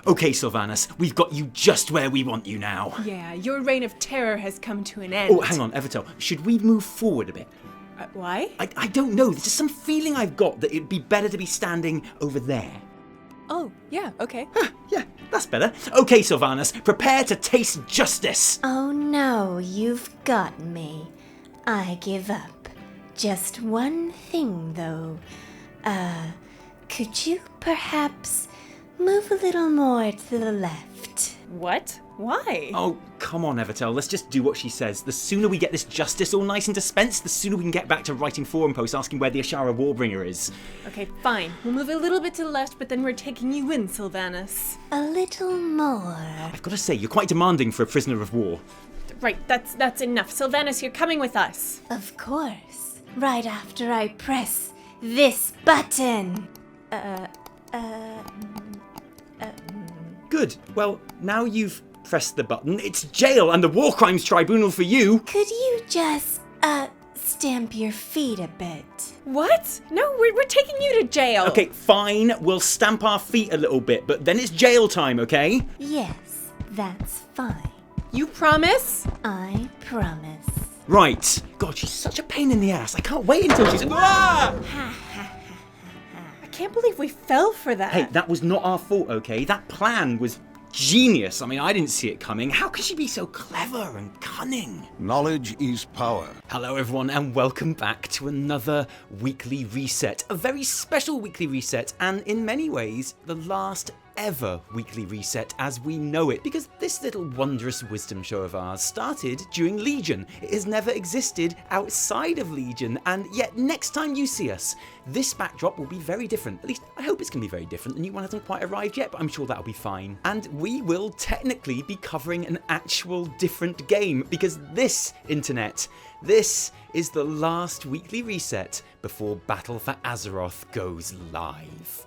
Okay, Sylvanas, we've got you just where we want you now. Yeah, your reign of terror has come to an end. Oh, hang on, Evitel. Should we move forward a bit? Why? I don't know. There's just some feeling I've got that it'd be better to be standing over there. Oh, yeah, okay. Yeah, that's better. Okay, Sylvanas, prepare to taste justice. Oh no, you've got me. I give up. Just one thing, though. Could you perhaps move a little more to the left? What? Why? Oh, come on, Evitel. Let's just do what she says. The sooner we get this justice all nice and dispensed, the sooner we can get back to writing forum posts asking where the Azshara Warbringer is. Okay, fine. We'll move a little bit to the left, but then we're taking you in, Sylvanas. A little more. I've got to say, you're quite demanding for a prisoner of war. Right, that's enough. Sylvanas, you're coming with us. Of course. Right after I press this button. Good. Well, now you've pressed the button, it's jail and the War Crimes Tribunal for you. Could you just, stamp your feet a bit? What? No, we're taking you to jail. Okay, fine. We'll stamp our feet a little bit, but then it's jail time, okay? Yes, that's fine. You promise? I promise. Right. God, she's such a pain in the ass. I can't wait until she's... Ah! I can't believe we fell for that. Hey, that was not our fault, okay? That plan was genius. I mean, I didn't see it coming. How could she be so clever and cunning? Knowledge is power. Hello, everyone, and welcome back to another weekly reset. A very special weekly reset, and in many ways, the last ever weekly reset as we know it, because this little wondrous wisdom show of ours started during Legion. It has never existed outside of Legion, and yet next time you see us, this backdrop will be very different. At least I hope it's going to be very different. The new one hasn't quite arrived yet, but I'm sure that'll be fine. And we will technically be covering an actual different game, because this, internet, this is the last weekly reset before Battle for Azeroth goes live.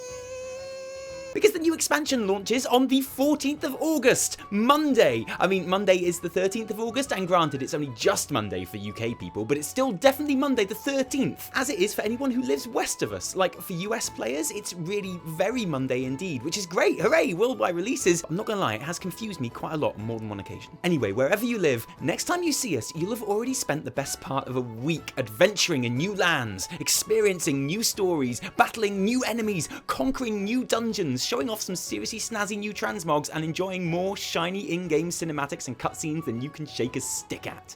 Because the new expansion launches on the 14th of August, Monday. I mean, Monday is the 13th of August, and granted, it's only just Monday for UK people, but it's still definitely Monday the 13th, as it is for anyone who lives west of us. Like, for US players, it's really very Monday indeed, which is great. Hooray, worldwide releases. I'm not gonna lie, it has confused me quite a lot on more than one occasion. Anyway, wherever you live, next time you see us, you'll have already spent the best part of a week adventuring in new lands, experiencing new stories, battling new enemies, conquering new dungeons, showing off some seriously snazzy new transmogs, and enjoying more shiny in-game cinematics and cutscenes than you can shake a stick at.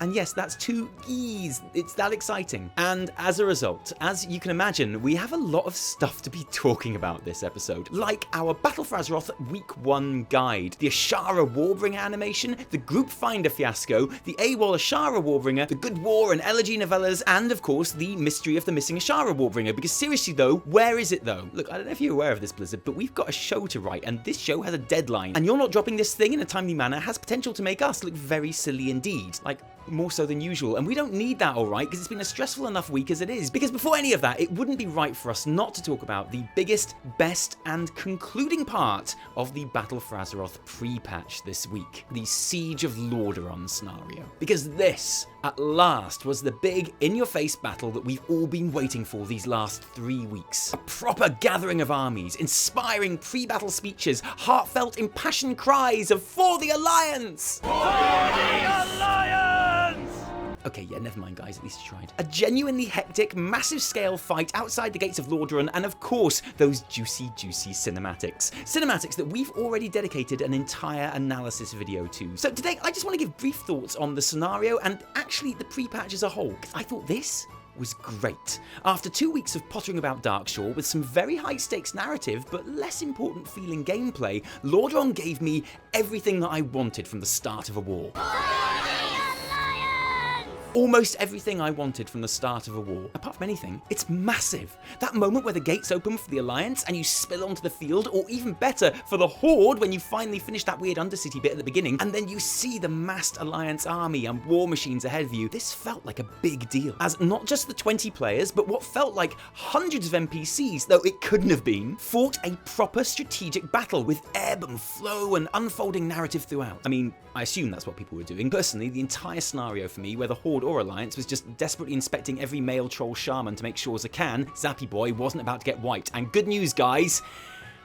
And yes, that's 2 E's. It's that exciting. And as a result, as you can imagine, we have a lot of stuff to be talking about this episode. Like our Battle for Azeroth Week 1 guide, the Azshara Warbringer animation, the Groupfinder fiasco, the AWOL Azshara Warbringer, the Good War and Elegy novellas, and of course, the mystery of the missing Azshara Warbringer. Because seriously though, where is it though? Look, I don't know if you're aware of this, Blizzard, but we've got a show to write, and this show has a deadline. And you're not dropping this thing in a timely manner has potential to make us look very silly indeed. Like, more so than usual, and we don't need that, alright, because it's been a stressful enough week as it is. Because before any of that, it wouldn't be right for us not to talk about the biggest, best, and concluding part of the Battle for Azeroth pre-patch this week, the Siege of Lordran scenario. Because this, at last, was the big, in-your-face battle that we've all been waiting for these last 3 weeks. A proper gathering of armies, inspiring pre-battle speeches, heartfelt, impassioned cries of "For the Alliance! For the Alliance!" Okay, yeah, never mind, guys, at least you tried. A genuinely hectic, massive-scale fight outside the gates of Lordran, and of course, those juicy, juicy cinematics. Cinematics that we've already dedicated an entire analysis video to. So today, I just want to give brief thoughts on the scenario and actually the pre-patch as a whole, because I thought this was great. After 2 weeks of pottering about Darkshore with some very high-stakes narrative but less important feeling gameplay, Lordran gave me everything that I wanted from the start of a war. Almost everything I wanted from the start of a war. Apart from anything, it's massive. That moment where the gates open for the Alliance and you spill onto the field, or even better, for the Horde when you finally finish that weird Undercity bit at the beginning, and then you see the massed Alliance army and war machines ahead of you. This felt like a big deal. As not just the 20 players, but what felt like hundreds of NPCs, though it couldn't have been, fought a proper strategic battle with ebb and flow and unfolding narrative throughout. I mean, I assume that's what people were doing. Personally, the entire scenario for me, where the Horde or Alliance was just desperately inspecting every male troll shaman to make sure Zakan, Zappy Boy, wasn't about to get wiped. And good news, guys,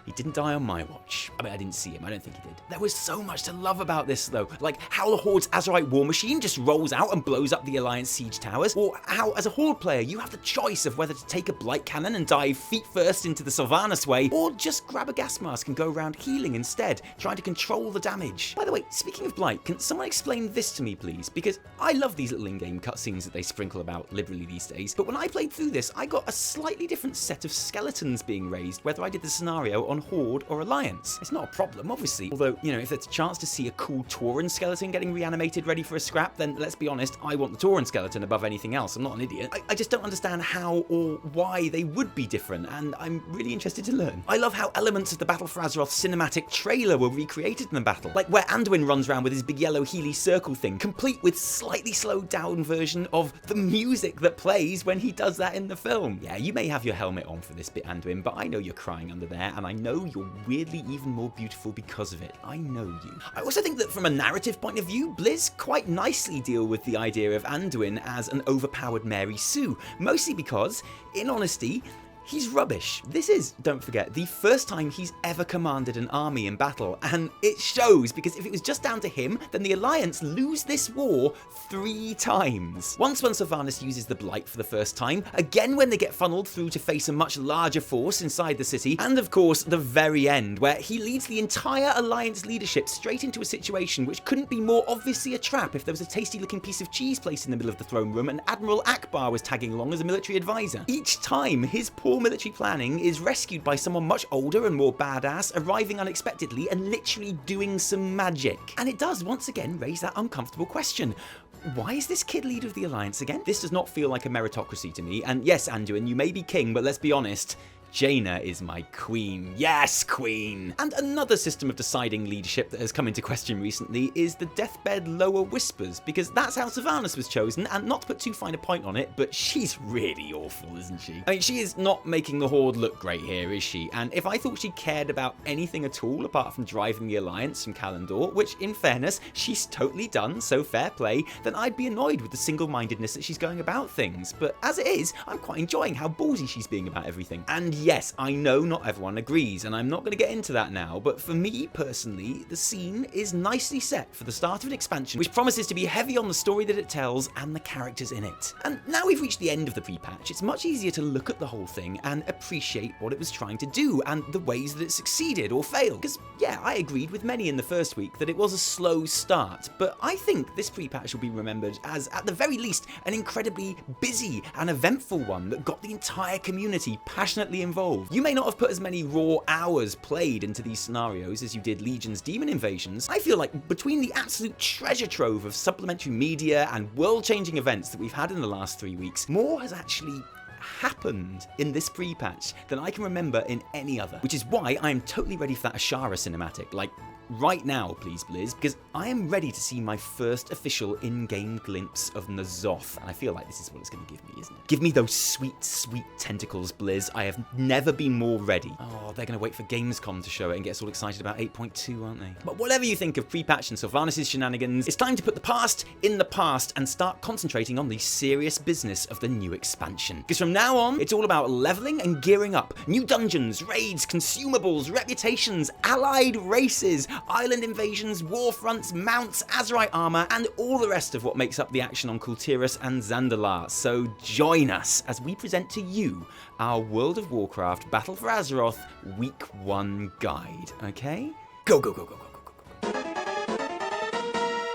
He didn't die on my watch. I mean, I didn't see him. I don't think he did. There was so much to love about this, though. Like how the Horde's Azerite war machine just rolls out and blows up the Alliance siege towers, or how, as a Horde player, you have the choice of whether to take a Blight Cannon and dive feet first into the Sylvanas way, or just grab a gas mask and go around healing instead, trying to control the damage. By the way, speaking of Blight, can someone explain this to me, please? Because I love these little in-game cutscenes that they sprinkle about liberally these days, but when I played through this, I got a slightly different set of skeletons being raised, whether I did the scenario on Horde or Alliance. It's not a problem, obviously, although, you know, if there's a chance to see a cool Tauren skeleton getting reanimated ready for a scrap, then let's be honest, I want the Tauren skeleton above anything else. I'm not an idiot. I just don't understand how or why they would be different, and I'm really interested to learn. I love how elements of the Battle for Azeroth cinematic trailer were recreated in the battle, like where Anduin runs around with his big yellow Healy circle thing, complete with slightly slowed down version of the music that plays when he does that in the film. Yeah, you may have your helmet on for this bit, Anduin, but I know you're crying under there, and I know you're weirdly even more beautiful because of it. I know you. I also think that from a narrative point of view, Blizz quite nicely deal with the idea of Anduin as an overpowered Mary Sue, mostly because, in honesty, he's rubbish. This is, don't forget, the first time he's ever commanded an army in battle, and it shows, because if it was just down to him, then the Alliance lose this war 3 times. Once when Sylvanas uses the Blight for the first time, again when they get funneled through to face a much larger force inside the city, and of course the very end, where he leads the entire Alliance leadership straight into a situation which couldn't be more obviously a trap if there was a tasty looking piece of cheese placed in the middle of the throne room and Admiral Akbar was tagging along as a military advisor. Each time, his poor military planning is rescued by someone much older and more badass, arriving unexpectedly and literally doing some magic. And it does once again raise that uncomfortable question. Why is this kid leader of the Alliance again? This does not feel like a meritocracy to me, and yes, Anduin, you may be king, but let's be honest, Jaina is my queen. Yes, queen! And another system of deciding leadership that has come into question recently is the Deathbed Lower Whispers, because that's how Sylvanas was chosen, and not to put too fine a point on it, but she's really awful, isn't she? I mean, she is not making the Horde look great here, is she? And if I thought she cared about anything at all apart from driving the Alliance from Kalimdor, which in fairness, she's totally done, so fair play, then I'd be annoyed with the single-mindedness that she's going about things. But as it is, I'm quite enjoying how ballsy she's being about everything. And yes, I know not everyone agrees, and I'm not going to get into that now, but for me personally, the scene is nicely set for the start of an expansion which promises to be heavy on the story that it tells and the characters in it. And now we've reached the end of the pre-patch, it's much easier to look at the whole thing and appreciate what it was trying to do and the ways that it succeeded or failed. Because yeah, I agreed with many in the first week that it was a slow start, but I think this pre-patch will be remembered as, at the very least, an incredibly busy and eventful one that got the entire community passionately involved. You may not have put as many raw hours played into these scenarios as you did Legion's Demon Invasions. I feel like between the absolute treasure trove of supplementary media and world-changing events that we've had in the last 3 weeks, more has actually happened in this pre-patch than I can remember in any other, which is why I am totally ready for that Azshara cinematic, like right now, please, Blizz, because I am ready to see my first official in-game glimpse of N'Zoth, and I feel like this is what it's going to give me, isn't it? Give me those sweet, sweet tentacles, Blizz. I have never been more ready. Oh, they're going to wait for Gamescom to show it and get us all excited about 8.2, aren't they? But whatever you think of pre-patch and Sylvanas' shenanigans, it's time to put the past in the past and start concentrating on the serious business of the new expansion. Because from now on, it's all about leveling and gearing up. New dungeons, raids, consumables, reputations, allied races, island invasions, warfronts, mounts, Azerite armor, and all the rest of what makes up the action on Kul Tiras and Zandalar. So join us as we present to you our World of Warcraft Battle for Azeroth Week 1 guide, okay? Go, go, go, go, go, go, go, go.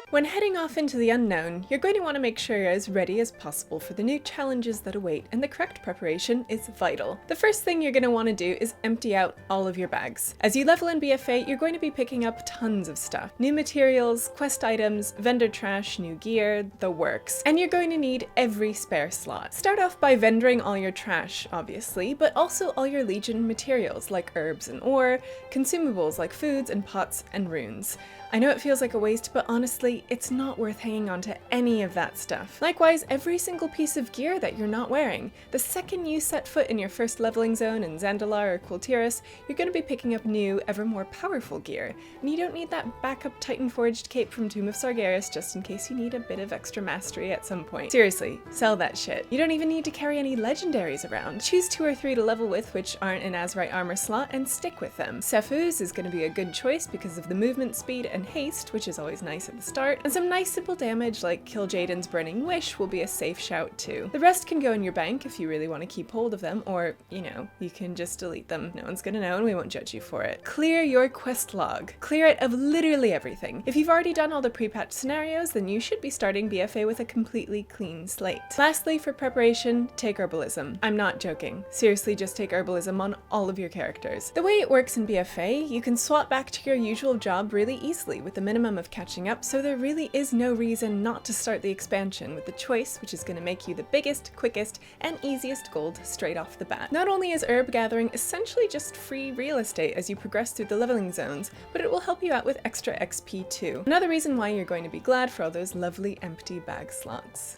When heading off into the unknown, you're going to want to make sure you're as ready as possible for the new challenges that await, and the correct preparation is vital. The first thing you're going to want to do is empty out all of your bags. As you level in BfA, you're going to be picking up tons of stuff. New materials, quest items, vendor trash, new gear, the works. And you're going to need every spare slot. Start off by vendoring all your trash, obviously, but also all your Legion materials like herbs and ore, consumables like foods and pots and runes. I know it feels like a waste, but honestly, honestly, it's not worth hanging on to any of that stuff. Likewise, every single piece of gear that you're not wearing. The second you set foot in your first leveling zone in Zandalar or Kul Tiras, you're going to be picking up new, ever more powerful gear. And you don't need that backup Titan-forged cape from Tomb of Sargeras just in case you need a bit of extra mastery at some point. Seriously, sell that shit. You don't even need to carry any legendaries around. Choose 2 or 3 to level with which aren't an Azerite armor slot and stick with them. Sephuz is going to be a good choice because of the movement speed and haste, which is always nice at the start, and some nice simple damage like Kil'jaeden's Burning Wish will be a safe shout too. The rest can go in your bank if you really want to keep hold of them, or, you know, you can just delete them. No one's gonna know and we won't judge you for it. Clear your quest log. Clear it of literally everything. If you've already done all the pre-patched scenarios, then you should be starting BFA with a completely clean slate. Lastly, for preparation, take Herbalism. I'm not joking. Seriously, just take Herbalism on all of your characters. The way it works in BFA, you can swap back to your usual job really easily with the minimum of catching up, so there really is no reason not to start the expansion with the choice, which is going to make you the biggest, quickest, and easiest gold straight off the bat. Not only is herb gathering essentially just free real estate as you progress through the leveling zones, but it will help you out with extra XP too. Another reason why you're going to be glad for all those lovely empty bag slots.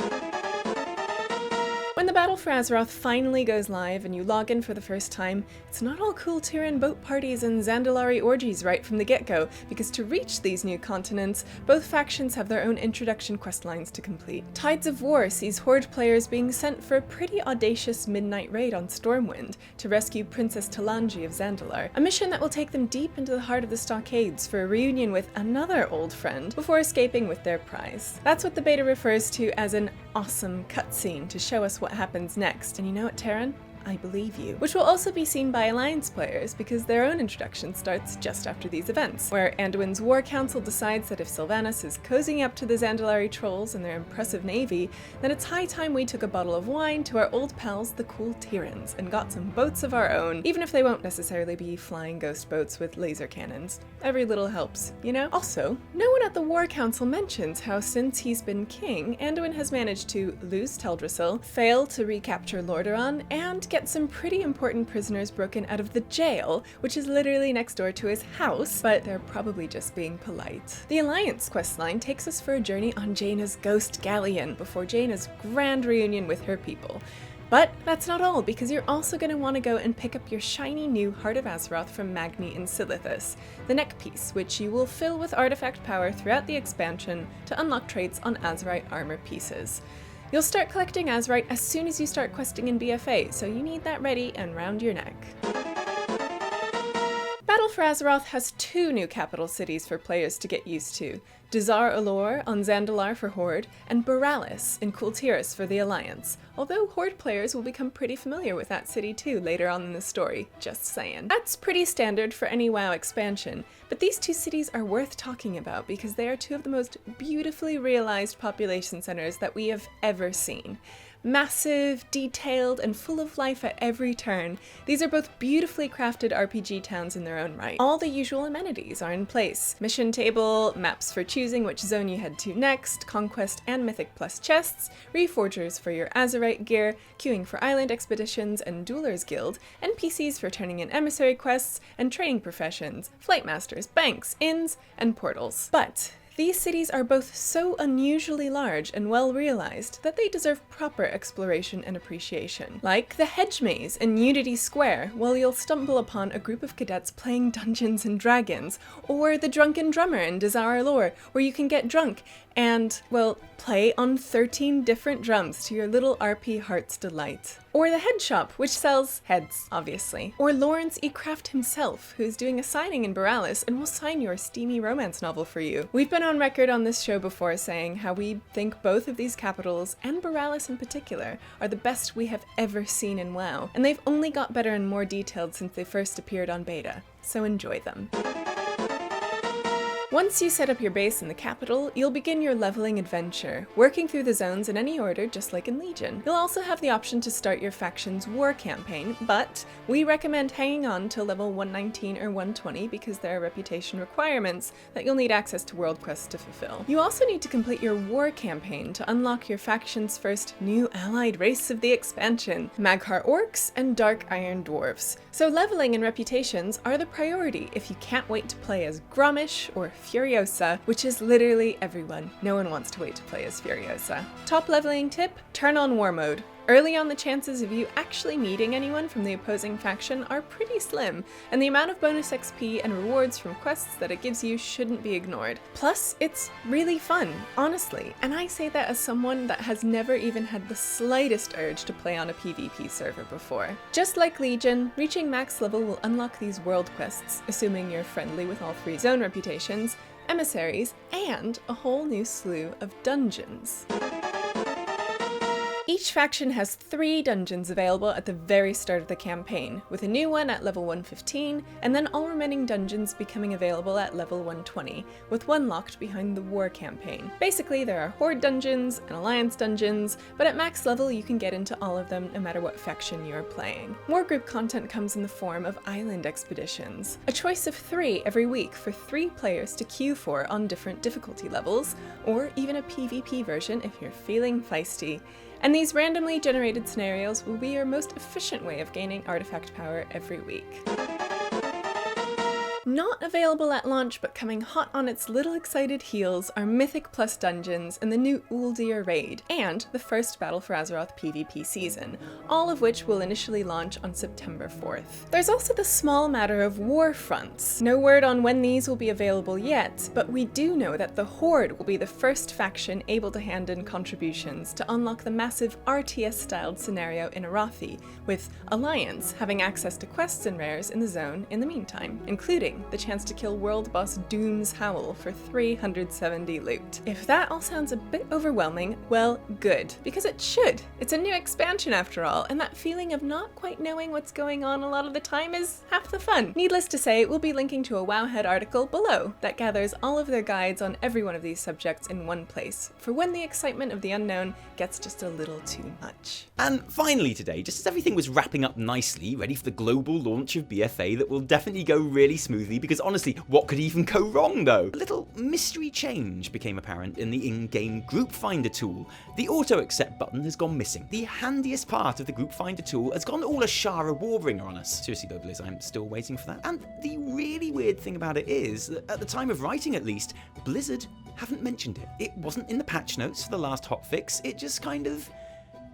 When the Battle for Azeroth finally goes live and you log in for the first time, it's not all Kul Tiran boat parties and Zandalari orgies right from the get-go, because to reach these new continents, both factions have their own introduction questlines to complete. Tides of War sees Horde players being sent for a pretty audacious midnight raid on Stormwind to rescue Princess Talanji of Zandalar, a mission that will take them deep into the heart of the Stockades for a reunion with another old friend before escaping with their prize. That's what the beta refers to as an awesome cutscene to show us what happens next. And you know what, Terran? I believe you. Which will also be seen by Alliance players because their own introduction starts just after these events, where Anduin's War Council decides that if Sylvanas is cozying up to the Zandalari trolls and their impressive navy, then it's high time we took a bottle of wine to our old pals the Kul Tirans and got some boats of our own, even if they won't necessarily be flying ghost boats with laser cannons. Every little helps, you know? Also, no one at the War Council mentions how since he's been king, Anduin has managed to lose Teldrassil, fail to recapture Lordran, and get some pretty important prisoners broken out of the jail, which is literally next door to his house, but they're probably just being polite. The Alliance questline takes us for a journey on Jaina's ghost galleon before Jaina's grand reunion with her people. But that's not all, because you're also going to want to go and pick up your shiny new Heart of Azeroth from Magni in Silithus, the neck piece, which you will fill with artifact power throughout the expansion to unlock traits on Azerite armor pieces. You'll start collecting Azerite as soon as you start questing in BFA, so you need that ready and round your neck. Battle for Azeroth has 2 new capital cities for players to get used to: Dazar'alor on Zandalar for Horde, and Boralus in Kul Tiras for the Alliance, although Horde players will become pretty familiar with that city too later on in the story, just saying. That's pretty standard for any WoW expansion, but these 2 cities are worth talking about because they are 2 of the most beautifully realized population centers that we have ever seen. Massive, detailed, and full of life at every turn, these are both beautifully crafted RPG towns in their own right. All the usual amenities are in place: mission table, maps for choosing which zone you head to next, conquest and mythic plus chests, reforgers for your Azerite gear, queuing for island expeditions and Duelers Guild, NPCs for turning in emissary quests, and training professions, flight masters, banks, inns, and portals. But these cities are both so unusually large and well realized that they deserve proper exploration and appreciation. Like the Hedge Maze in Unity Square, while you'll stumble upon a group of cadets playing Dungeons and Dragons, or the Drunken Drummer in Dazar'alor, where you can get drunk and, well, play on 13 different drums to your little RP heart's delight. Or the Head Shop, which sells heads, obviously. Or Lawrence E. Craft himself, who's doing a signing in Boralus and will sign your steamy romance novel for you. We've been on record on this show before saying how we think both of these capitals, and Boralus in particular, are the best we have ever seen in WoW, and they've only got better and more detailed since they first appeared on beta, so enjoy them. Once you set up your base in the capital, you'll begin your leveling adventure, working through the zones in any order just like in Legion. You'll also have the option to start your faction's war campaign, but we recommend hanging on till level 119 or 120 because there are reputation requirements that you'll need access to world quests to fulfill. You also need to complete your war campaign to unlock your faction's first new allied race of the expansion, Mag'har Orcs and Dark Iron Dwarves. So leveling and reputations are the priority if you can't wait to play as Grommish or Furiosa, which is literally everyone. No one wants to wait to play as Furiosa. Top leveling tip, turn on War Mode. Early on, the chances of you actually meeting anyone from the opposing faction are pretty slim, and the amount of bonus XP and rewards from quests that it gives you shouldn't be ignored. Plus, it's really fun, honestly, and I say that as someone that has never even had the slightest urge to play on a PvP server before. Just like Legion, reaching max level will unlock these world quests, assuming you're friendly with all 3 zone reputations, emissaries, and a whole new slew of dungeons. Each faction has 3 dungeons available at the very start of the campaign, with a new one at level 115, and then all remaining dungeons becoming available at level 120, with one locked behind the war campaign. Basically, there are Horde dungeons and Alliance dungeons, but at max level you can get into all of them no matter what faction you're playing. More group content comes in the form of island expeditions, a choice of 3 every week for 3 players to queue for on different difficulty levels, or even a PvP version if you're feeling feisty. And these randomly generated scenarios will be your most efficient way of gaining artifact power every week. Not available at launch but coming hot on its little excited heels are Mythic Plus dungeons and the new Uldir raid, and the first Battle for Azeroth PvP season, all of which will initially launch on September 4th. There's also the small matter of Warfronts. No word on when these will be available yet, but we do know that the Horde will be the first faction able to hand in contributions to unlock the massive RTS-styled scenario in Arathi, with Alliance having access to quests and rares in the zone in the meantime, including the chance to kill world boss Doom's Howl for 370 loot. If that all sounds a bit overwhelming, well, good, because it should. It's a new expansion after all, and that feeling of not quite knowing what's going on a lot of the time is half the fun. Needless to say, we'll be linking to a WoWHead article below that gathers all of their guides on every one of these subjects in one place, for when the excitement of the unknown gets just a little too much. And finally today, just as everything was wrapping up nicely, ready for the global launch of BfA that will definitely go really smoothly, because honestly, what could even go wrong though? A little mystery change became apparent in the in-game Groupfinder tool. The auto-accept button has gone missing. The handiest part of the Groupfinder tool has gone all Azshara Warbringer on us. Seriously though, Blizz, I'm still waiting for that. And the really weird thing about it is that at the time of writing at least, Blizzard haven't mentioned it. It wasn't in the patch notes for the last hotfix, it just kind of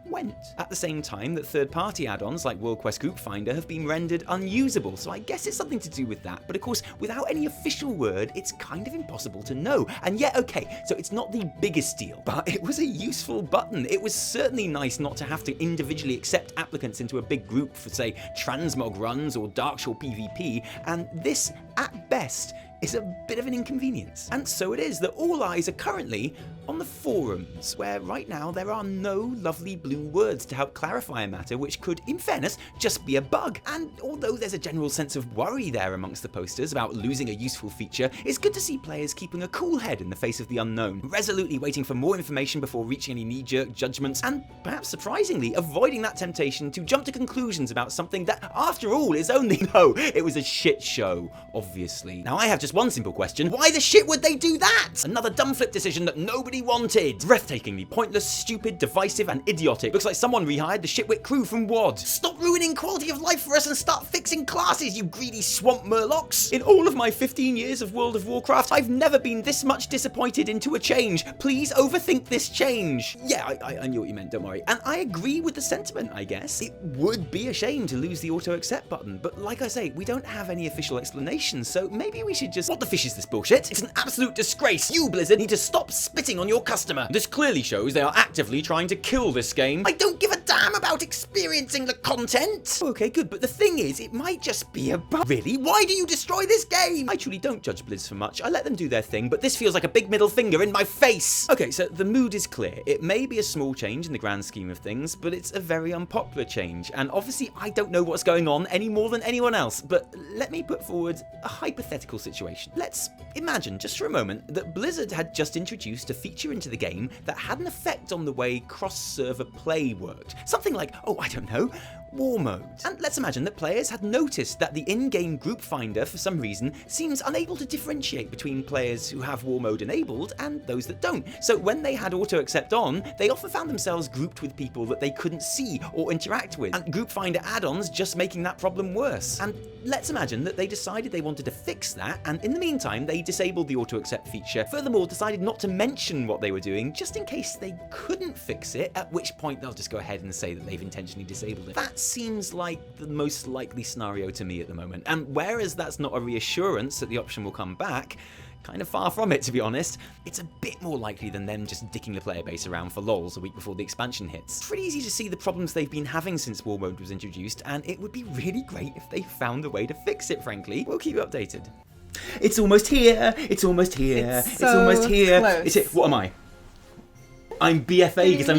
went. At the same time that third-party add-ons like World Quest Groupfinder have been rendered unusable, so I guess it's something to do with that. But of course, without any official word, it's kind of impossible to know. And yet, okay, so it's not the biggest deal, but it was a useful button. It was certainly nice not to have to individually accept applicants into a big group for, say, transmog runs or Darkshore PvP, and this, at best, is a bit of an inconvenience. And so it is that all eyes are currently on the forums, where right now there are no lovely blue words to help clarify a matter which could, in fairness, just be a bug. And although there's a general sense of worry there amongst the posters about losing a useful feature, it's good to see players keeping a cool head in the face of the unknown, resolutely waiting for more information before reaching any knee-jerk judgments, and perhaps surprisingly, avoiding that temptation to jump to conclusions about something that, after all, is only, no, it was a shit show, obviously. Now I have just one simple question: why the shit would they do that? Another dumb flip decision that nobody wanted. Breathtakingly pointless, stupid, divisive, and idiotic. Looks like someone rehired the shitwit crew from WoD. Stop ruining quality of life for us and start fixing classes, you greedy swamp murlocs. In all of my 15 years of World of Warcraft, I've never been this much disappointed into a change. Please overthink this change. Yeah, I knew what you meant, don't worry. And I agree with the sentiment, I guess. It would be a shame to lose the auto-accept button, but like I say, we don't have any official explanation, so maybe we should just... What the fish is this bullshit? It's an absolute disgrace. You, Blizzard, need to stop spitting on your customer. This clearly shows they are actively trying to kill this game. I don't give a damn about experiencing the content. Okay, good, but the thing is, it might just be a bug. Really? Why do you destroy this game? I truly don't judge Blizz for much. I let them do their thing, but this feels like a big middle finger in my face. Okay, so the mood is clear. It may be a small change in the grand scheme of things, but it's a very unpopular change. And obviously, I don't know what's going on any more than anyone else, but let me put forward a hypothetical situation. Let's imagine, just for a moment, that Blizzard had just introduced a feature into the game that had an effect on the way cross-server play worked. Something like, oh, I don't know, War Mode. And let's imagine that players had noticed that the in-game Groupfinder, for some reason, seems unable to differentiate between players who have War Mode enabled and those that don't. So when they had auto-accept on, they often found themselves grouped with people that they couldn't see or interact with, and Groupfinder add-ons just making that problem worse. And let's imagine that they decided they wanted to fix that, and in the meantime, they disabled the auto-accept feature. Furthermore, decided not to mention what they were doing, just in case they couldn't fix it, at which point they'll just go ahead and say that they've intentionally disabled it. That seems like the most likely scenario to me at the moment. And whereas that's not a reassurance that the option will come back, kind of far from it, to be honest, it's a bit more likely than them just dicking the player base around for lols a week before the expansion hits. It's pretty easy to see the problems they've been having since War Mode was introduced, and it would be really great if they found a way to fix it, frankly. We'll keep you updated. It's almost here! It's almost here! It's almost here! Close. It's it. What am I? I'm BfA because I'm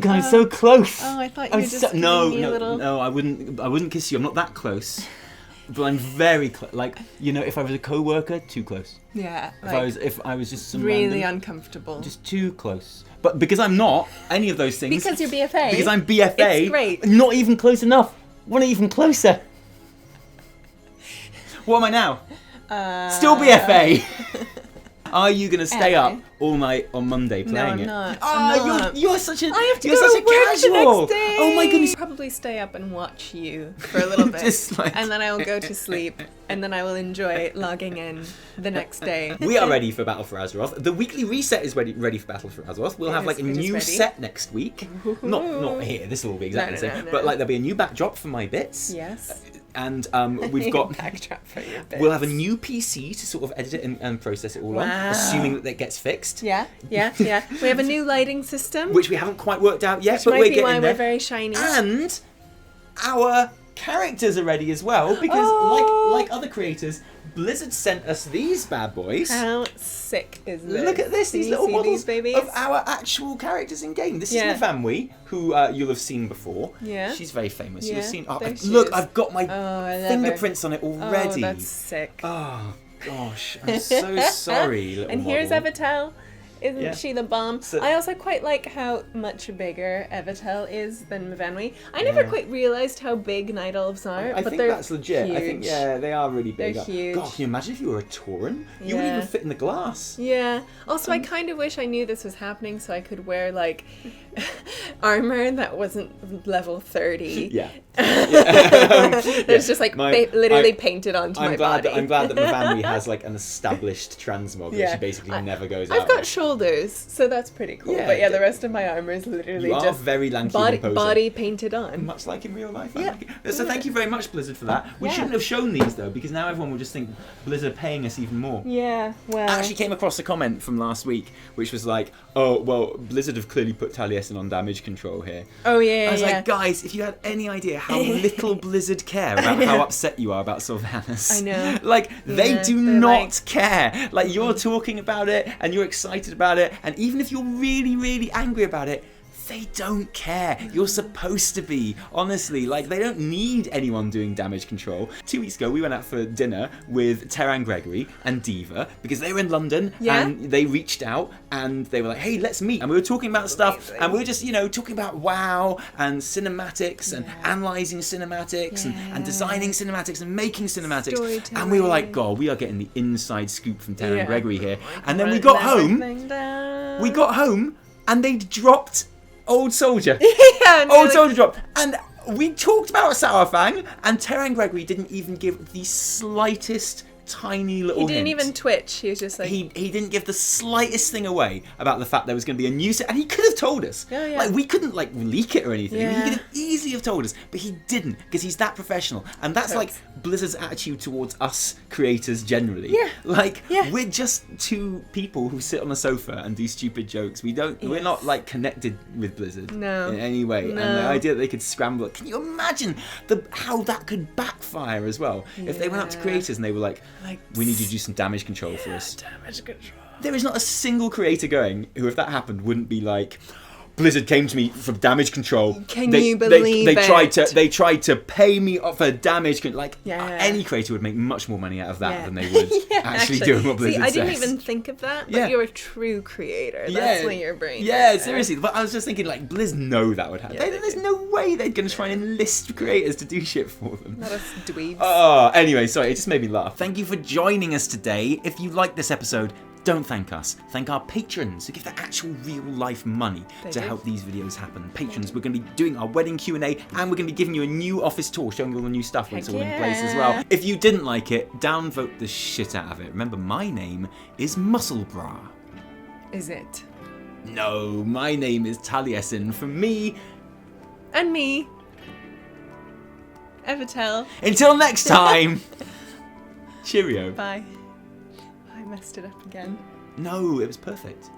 I'm so close. Oh, I thought you were just giving me a little... No, I wouldn't kiss you. I'm not that close. But I'm very close. Like, you know, if I was a co-worker, too close. Yeah. If I was just some really random, uncomfortable. just too close. But because I'm not any of those things. Because you're BfA. Because I'm BfA. It's great. Not even close enough. Want even closer. What am I now? Still BfA. Are you going to stay up all night on Monday playing it? No, I'm not. Oh, you're such a I have to you're go such to a work casual. the next day. Oh my goodness. Probably stay up and watch you for a little bit. Just like... And then I will go to sleep, and then I will enjoy logging in the next day. We are ready for Battle for Azeroth. The weekly reset is ready for Battle for Azeroth. We'll have like a new set next week. Not here. This will all be exactly the same. No. But like there'll be a new backdrop for my bits. Yes. And we've got backdrop for your bits. we'll have a new PC to sort of edit it and process it all on, assuming that it gets fixed. Yeah. We have a new lighting system, Which we haven't quite worked out yet, which but might we're be getting why there. we're very shiny. And our characters are ready as well, because like other creators, Blizzard sent us these bad boys. How sick is this? Look at this, these Do you little see models these babies? of our actual characters in game. This is Navanwi, who you'll have seen before. Yeah. She's very famous. Yeah, You'll have seen. Oh, there she look, is. I've got my I love fingerprints on it already. Oh, that's sick. Oh gosh, I'm so sorry, little And here's model. Evitel. Isn't she the bomb? So- I also quite like how much bigger Evitel is than Mavanwi. I never quite realised how big Night Elves are, I but think they're that's legit. huge. I think they are really big. They're huge. God, can you imagine if you were a Tauren? You wouldn't even fit in the glass. Yeah. Also, I kind of wish I knew this was happening so I could wear like armor that wasn't level 30. Yeah. It's just like literally painted onto my body. I'm glad that Mavanwi has like an established transmog that she basically never goes out. I've got shoulders, so that's pretty cool. Yeah, But the rest of my armor is literally You are just very lanky and imposing. body painted on. Much like in real life. Yeah. Like it. So thank you very much, Blizzard, for that. We shouldn't have shown these though, because now everyone will just think Blizzard paying us even more. Yeah, well. I actually came across a comment from last week, which was like, "Oh, well, Blizzard have clearly put Taliesin on damage control here." Oh yeah. I was like, guys, if you had any idea how little Blizzard care about how upset you are about Sylvanas. I know. Like, they Yeah, do they're not care. Like, you're talking about it, and you're excited about it, and even if you're really, really angry about it, they don't care. You're supposed to be. Honestly, like, they don't need anyone doing damage control. 2 weeks ago, we went out for dinner with Terran Gregory and Diva because they were in London and they reached out and they were like, hey, let's meet. And we were talking about stuff and we were just, talking about WoW and cinematics and analysing cinematics and designing cinematics and making cinematics. And we were like, God, we are getting the inside scoop from Terran Gregory here. And then we got home. We got home and they'd dropped Old Soldier. Old Soldier dropped. And we talked about Sourfang, and Terran Gregory didn't even give the slightest tiny little He didn't hint. even twitch. He was just like... He didn't give the slightest thing away about the fact there was going to be a new set, and he could have told us. Like, we couldn't like leak it or anything. He could have easily have told us, but he didn't because he's that professional, and that's like Blizzard's attitude towards us creators generally. We're just two people who sit on a sofa and do stupid jokes. We're not like connected with Blizzard in any way. And the idea that they could scramble it, can you imagine how that could backfire as well? If they went up to creators and they were like, we need you to do some damage control for us. Damage control. There is not a single creator going who, if that happened, wouldn't be like, Blizzard came to me for damage control. Can you believe it? They tried to pay me for damage control. Like, Yeah. any creator would make much more money out of that than they would Yeah, actually doing what Blizzard I says. didn't even think of that, but Yeah. you're a true creator. Yeah. That's what your brain Yeah, is. seriously. But I was just thinking, like, Blizz know that would happen. Yeah, they There's do. no way they're going to try and enlist creators to do shit for them. Not us dweebs. Oh, anyway, sorry, it just made me laugh. Thank you for joining us today. If you like this episode, don't thank us. Thank our patrons who give the actual real-life money They to do. help these videos happen. Patrons, we're going to be doing our wedding Q&A, and we're going to be giving you a new office tour, showing you all the new stuff when it's all in place as well. If you didn't like it, downvote the shit out of it. Remember, my name is Musclebra. Is it? No, my name is Taliesin. For me, And me. Evitel. until next time, cheerio. Bye. I messed it up again. No, it was perfect.